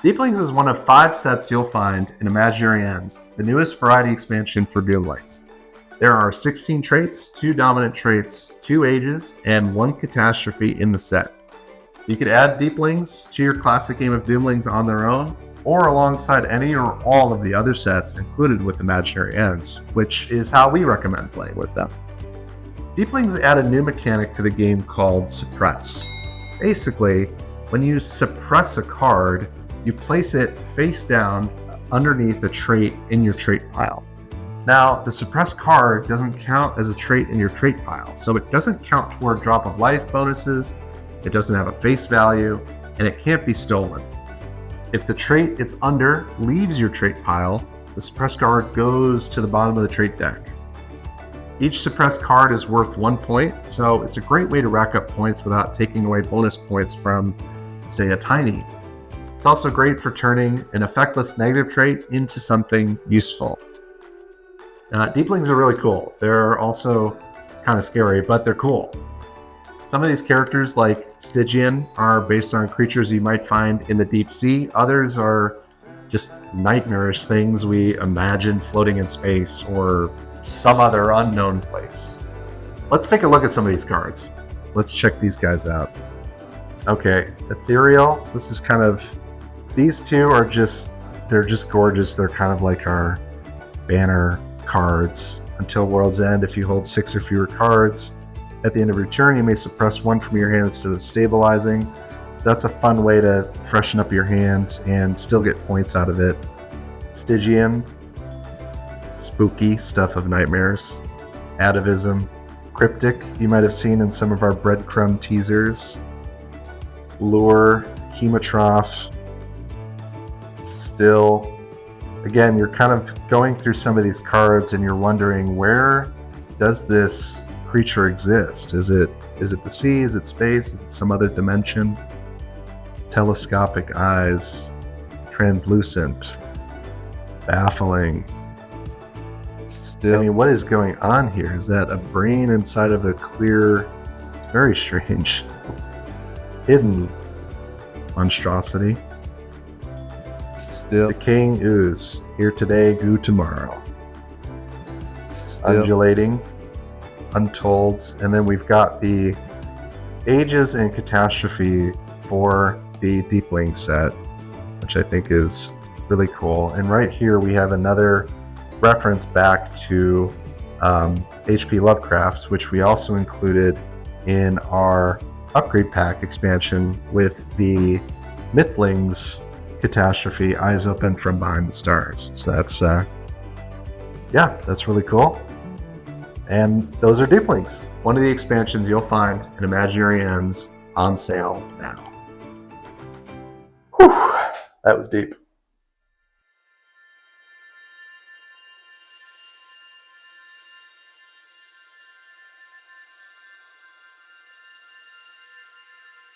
Deeplings is one of 5 sets you'll find in Imaginary Ends, the newest variety expansion for Doomlings. There are 16 traits, 2 dominant traits, 2 ages, and 1 catastrophe in the set. You could add Deeplings to your classic game of Doomlings on their own, or alongside any or all of the other sets included with Imaginary Ends, which is how we recommend playing with them. Deeplings add a new mechanic to the game called Suppress. Basically, when you suppress a card, you place it face down underneath a trait in your trait pile. Now, the suppressed card doesn't count as a trait in your trait pile, so it doesn't count toward drop of life bonuses, it doesn't have a face value, and it can't be stolen. If the trait it's under leaves your trait pile, the suppressed card goes to the bottom of the trait deck. Each suppressed card is worth 1 point, so it's a great way to rack up points without taking away bonus points from, say, a tiny. It's also great for turning an effectless negative trait into something useful. Deeplings are really cool. They're also kind of scary, but they're cool. Some of these characters, like Stygian, are based on creatures you might find in the deep sea. Others are just nightmarish things we imagine floating in space or some other unknown place. Let's take a look at some of these cards. Let's check these guys out. Okay, Ethereal. This is kind of... These two are they're just gorgeous. They're kind of like our banner cards. Until World's End, if you hold 6 or fewer cards, at the end of your turn, you may suppress 1 from your hand instead of stabilizing. So that's a fun way to freshen up your hand and still get points out of it. Stygian, spooky stuff of nightmares. Atavism, Cryptic, you might have seen in some of our breadcrumb teasers. Lure, Chemotroph, Still. Again, you're kind of going through some of these cards and you're wondering, where does this creature exist? Is it the sea? Is it space? Is it some other dimension? Telescopic eyes, translucent, baffling. Still, I mean, what is going on here? Is that a brain inside of a clear? It's very strange. Hidden monstrosity. Still, Decaying Ooze, here today, goo tomorrow. Still. Undulating, Untold, and then we've got the Ages and Catastrophe for the Deepling set, which I think is really cool. And right here we have another reference back to H.P. Lovecraft's, which we also included in our upgrade pack expansion with the Mythlings Catastrophe, Eyes Open from Behind the Stars. So that's that's really cool. And those are Deeplings, one of the expansions you'll find in Imaginary Ends, on sale now. Whew, that was deep.